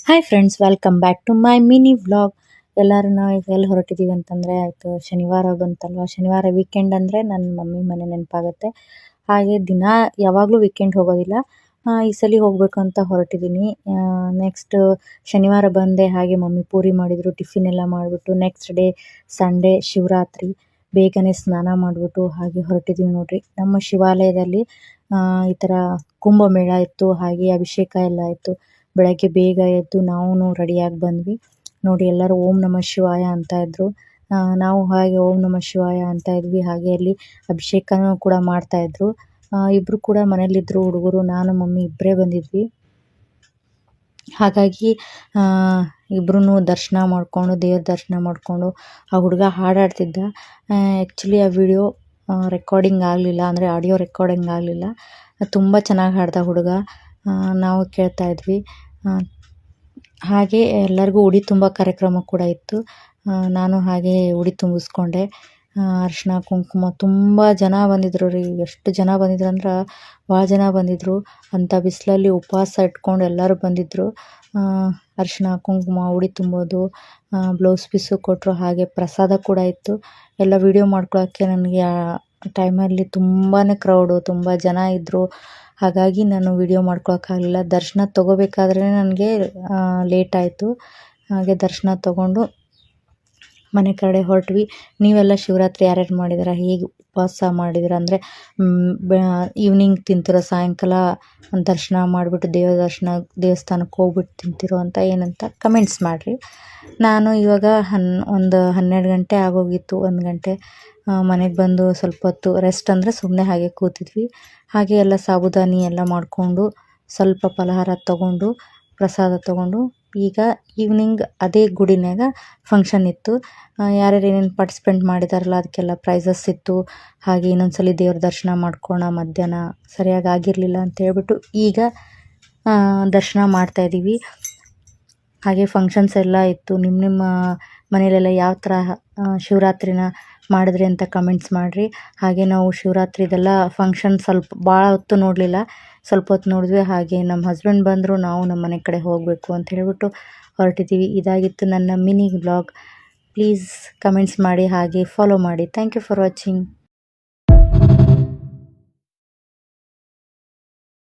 Hi friends, welcome back to my mini vlog. ಎಲ್ಲರೂ ನಾವು ಈಗ ಎಲ್ಲಿ ಹೊರಟಿದ್ದೀವಿ ಅಂತಂದರೆ ಆಯಿತು, ಶನಿವಾರ ಬಂತಲ್ವ. ಶನಿವಾರ ವೀಕೆಂಡ್ ಅಂದರೆ ನನ್ನ ಮಮ್ಮಿ ಮನೆ ನೆನಪಾಗುತ್ತೆ. ಹಾಗೆ ದಿನ ಯಾವಾಗಲೂ ವೀಕೆಂಡ್ ಹೋಗೋದಿಲ್ಲ, ಈ ಸಲ ಹೋಗಬೇಕು ಅಂತ ಹೊರಟಿದ್ದೀನಿ. ನೆಕ್ಸ್ಟ್ ಶನಿವಾರ ಬಂದೆ, ಹಾಗೆ ಮಮ್ಮಿ ಪೂರಿ ಮಾಡಿದರು, ಟಿಫಿನ್ ಎಲ್ಲ ಮಾಡಿಬಿಟ್ಟು ನೆಕ್ಸ್ಟ್ ಡೇ ಸಂಡೇ ಶಿವರಾತ್ರಿ ಬೇಗನೆ ಸ್ನಾನ ಮಾಡಿಬಿಟ್ಟು ಹಾಗೆ ಹೊರಟಿದ್ದೀವಿ ನೋಡಿರಿ. ನಮ್ಮ ಶಿವಾಲಯದಲ್ಲಿ ಈ ಥರ ಕುಂಭಮೇಳ ಇತ್ತು, ಹಾಗೆ ಅಭಿಷೇಕ ಎಲ್ಲ ಇತ್ತು. ಬೆಳಗ್ಗೆ ಬೇಗ ಎದ್ದು ನಾವು ರೆಡಿಯಾಗಿ ಬಂದ್ವಿ ನೋಡಿ. ಎಲ್ಲರೂ ಓಂ ನಮಃ ಶಿವಾಯ ಅಂತ ಇದ್ರು, ನಾವು ಹಾಗೆ ಓಂ ನಮಃ ಶಿವಾಯ ಅಂತ ಇದ್ವಿ. ಹಾಗೆ ಅಲ್ಲಿ ಅಭಿಷೇಕನೂ ಕೂಡ ಮಾಡ್ತಾಯಿದ್ರು. ಇಬ್ಬರು ಕೂಡ ಮನೇಲಿದ್ದರು ಹುಡುಗರು, ನಾನು ಮಮ್ಮಿ ಇಬ್ಬರೇ ಬಂದಿದ್ವಿ. ಹಾಗಾಗಿ ಇಬ್ಬರೂ ದರ್ಶನ ಮಾಡಿಕೊಂಡು, ದೇವ್ರ ದರ್ಶನ ಮಾಡಿಕೊಂಡು, ಆ ಹುಡುಗ ಹಾಡಾಡ್ತಿದ್ದ. ಆ್ಯಕ್ಚುಲಿ ಆ ವಿಡಿಯೋ ರೆಕಾರ್ಡಿಂಗ್ ಆಗಲಿಲ್ಲ, ಅಂದರೆ ಆಡಿಯೋ ರೆಕಾರ್ಡಿಂಗ್ ಆಗಲಿಲ್ಲ. ತುಂಬ ಚೆನ್ನಾಗಿ ಹಾಡ್ದ ಹುಡುಗ, ನಾವು ಕೇಳ್ತಾ ಇದ್ವಿ. ಹಾಗೆ ಎಲ್ಲರಿಗೂ ಉಡಿ ತುಂಬ ಕಾರ್ಯಕ್ರಮ ಕೂಡ ಇತ್ತು. ನಾನು ಹಾಗೆ ಉಡಿ ತುಂಬಿಸ್ಕೊಂಡೆ. ಅರಿಶಿನ ಕುಂಕುಮ ತುಂಬ ಜನ ಬಂದಿದ್ರು ರೀ. ಎಷ್ಟು ಜನ ಬಂದಿದ್ರು ಅಂದ್ರೆ ಭಾಳ ಜನ ಬಂದಿದ್ದರು. ಅಂಥ ಬಿಸಿಲಲ್ಲಿ ಉಪವಾಸ ಇಟ್ಕೊಂಡು ಎಲ್ಲರೂ ಬಂದಿದ್ದರು. ಅರಿಶಿನ ಕುಂಕುಮ ಉಡಿ ತುಂಬೋದು, ಬ್ಲೌಸ್ ಪೀಸು ಕೊಟ್ಟರು, ಹಾಗೆ ಪ್ರಸಾದ ಕೂಡ ಇತ್ತು. ಎಲ್ಲ ವೀಡಿಯೋ ಮಾಡ್ಕೊಳ್ಳೋಕ್ಕೆ ನನಗೆ ಆ ಟೈಮಲ್ಲಿ ತುಂಬಾ ಕ್ರೌಡು, ತುಂಬ ಜನ ಇದ್ದರು. ಹಾಗಾಗಿ ನಾನು ವೀಡಿಯೋ ಮಾಡ್ಕೊಳಕ್ಕಾಗಲಿಲ್ಲ. ದರ್ಶನ ತೊಗೋಬೇಕಾದ್ರೆ ನನಗೆ ಲೇಟ್ ಆಯಿತು. ಹಾಗೆ ದರ್ಶನ ತೊಗೊಂಡು ಮನೆ ಕಡೆ ಹೊರಟ್ವಿ. ನೀವೆಲ್ಲ ಶಿವರಾತ್ರಿ ಯಾರ್ಯಾರು ಮಾಡಿದ್ದೀರ, ಹೇಗೆ ಉಪವಾಸ ಮಾಡಿದ್ದೀರ, ಅಂದರೆ ಈವ್ನಿಂಗ್ ತಿಂತಿರೋ, ಸಾಯಂಕಾಲ ದರ್ಶನ ಮಾಡಿಬಿಟ್ಟು ದೇವಸ್ಥಾನಕ್ಕೆ ಹೋಗ್ಬಿಟ್ಟು ತಿಂತಿರೋ ಅಂತ ಏನಂತ ಕಮೆಂಟ್ಸ್ ಮಾಡಿರಿ. ನಾನು ಇವಾಗ ಒಂದು 12 ಗಂಟೆ ಆಗೋಗಿತ್ತು, 1 ಗಂಟೆ ಮನೆಗೆ ಬಂದು ಸ್ವಲ್ಪ ಹೊತ್ತು ರೆಸ್ಟ್, ಅಂದರೆ ಸುಮ್ಮನೆ ಹಾಗೆ ಕೂತಿದ್ವಿ. ಹಾಗೆ ಎಲ್ಲ ಸಾಬುದಾನಿ ಎಲ್ಲ ಮಾಡಿಕೊಂಡು ಸ್ವಲ್ಪ ಫಲಹಾರ ತೊಗೊಂಡು ಪ್ರಸಾದ ತೊಗೊಂಡು ಈಗ ಈವ್ನಿಂಗ್ ಅದೇ ಗುಡಿನಾಗ ಫಂಕ್ಷನ್ ಇತ್ತು. ಯಾರ್ಯಾರು ಏನೇನು ಪಾರ್ಟಿಸಿಪೇಟ್ ಮಾಡಿದಾರಲ್ಲ ಅದಕ್ಕೆಲ್ಲ ಪ್ರೈಸಸ್ ಇತ್ತು. ಹಾಗೆ ಇನ್ನೊಂದ್ಸಲ ದೇವ್ರ ದರ್ಶನ ಮಾಡ್ಕೊಳ್ಳೋಣ, ಮಧ್ಯಾಹ್ನ ಸರಿಯಾಗಿ ಆಗಿರಲಿಲ್ಲ ಅಂತ ಹೇಳ್ಬಿಟ್ಟು ಈಗ ದರ್ಶನ ಮಾಡ್ತಾಯಿದ್ದೀವಿ. ಹಾಗೆ ಫಂಕ್ಷನ್ಸ್ ಎಲ್ಲ ಇತ್ತು. ನಿಮ್ಮ ಮನೆಯಲ್ಲೆಲ್ಲ ಯಾವ ಥರ ಶಿವರಾತ್ರಿನ ಮಾಡಿದ್ರಿ ಅಂತ ಕಮೆಂಟ್ಸ್ ಮಾಡಿರಿ. ಹಾಗೆ ನಾವು ಶಿವರಾತ್ರಿದೆಲ್ಲ ಫಂಕ್ಷನ್ ಸ್ವಲ್ಪ ಭಾಳ ಹೊತ್ತು ನೋಡಲಿಲ್ಲ, ಸ್ವಲ್ಪ ಹೊತ್ತು ನೋಡಿದ್ವಿ. ಹಾಗೆ ನಮ್ಮ ಹಸ್ಬೆಂಡ್ ಬಂದರು, ನಾವು ನಮ್ಮ ಮನೆ ಕಡೆ ಹೋಗಬೇಕು ಅಂತ ಹೇಳ್ಬಿಟ್ಟು ಹೊರಟಿದ್ದೀವಿ. ಇದಾಗಿತ್ತು ನನ್ನ ಮಿನಿ ವ್ಲಾಗ್. ಪ್ಲೀಸ್ ಕಮೆಂಟ್ಸ್ ಮಾಡಿ, ಹಾಗೆ ಫಾಲೋ ಮಾಡಿ. Thank you for watching.